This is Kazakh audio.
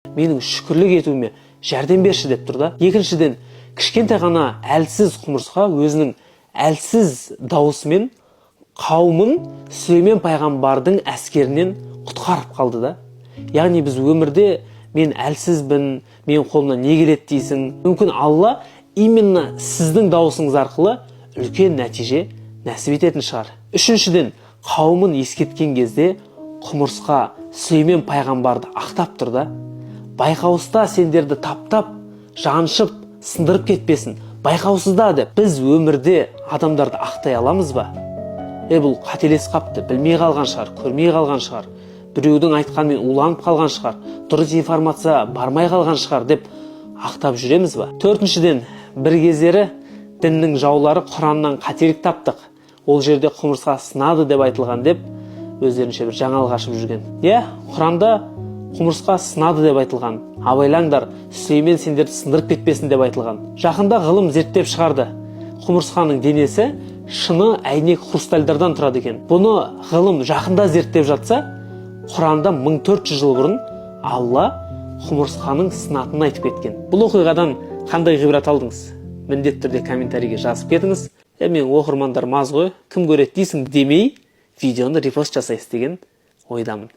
менің шүкірлік етуіме жәрдем берші деп тұр да. Екіншіден, кішкентай ғана әлсіз құмырсқа өзінің әлсіз дауысымен қауымын Сүлеймен пайғамбардың әскерінен құтқарып қалды да. Яғни біз өмірде мен әлсізбін, мен қолымнан не келеді дейсің. Мүмкін Алла именно сіздің дауысыңыз арқылы үлкен нәтиже нәсіп ететін шығар. Үшіншіден, қауымын ескерткен кезде құмырсқа Сүлеймен пайғамбарды ақтап тұр да. Байқаусызда сендерді таптап, жаншып, сындырып кетпесін. Байқаусызда деп. Біз өмірде адамдарды ақтай аламыз ба? Бұл қателес қапты, білмей қалған шығар, көрмей қалған шығар, біреудің айтқанымен уланып қалған шығар, дұрыс информация бармай қалған шығар деп ақтап жүреміз ба? Төртіншіден, бір кездері діннің жаулары Құраннан қателік таптық, ол жерде құмырсқа сынады деп айтылған деп өздерінше бір жаңалық ашып жүрген. Құранда құмырсқа сынады деп айтылған. Абайлаңдар, Сүлеймен сендерді сындырып кетпесін деп айтылған. Жақында ғылым зерттеп шығарды. Құмырсқаның денесі шыны әйнек хрустальдардан тұрады екен. Бұны ғылым жақында зерттеп жатса, Құранда 1400 жыл бұрын Алла құмырсқаның сынатынын айтып кеткен. Бұл оқиғадан қандай ғибрат алдыңыз? Міндетті түрде комментарийге жазып кетіңіз. Мен оқырмандар маз ғой, кім көреді дейсің демей, видеоны репост жасайсыз деген ойдамын.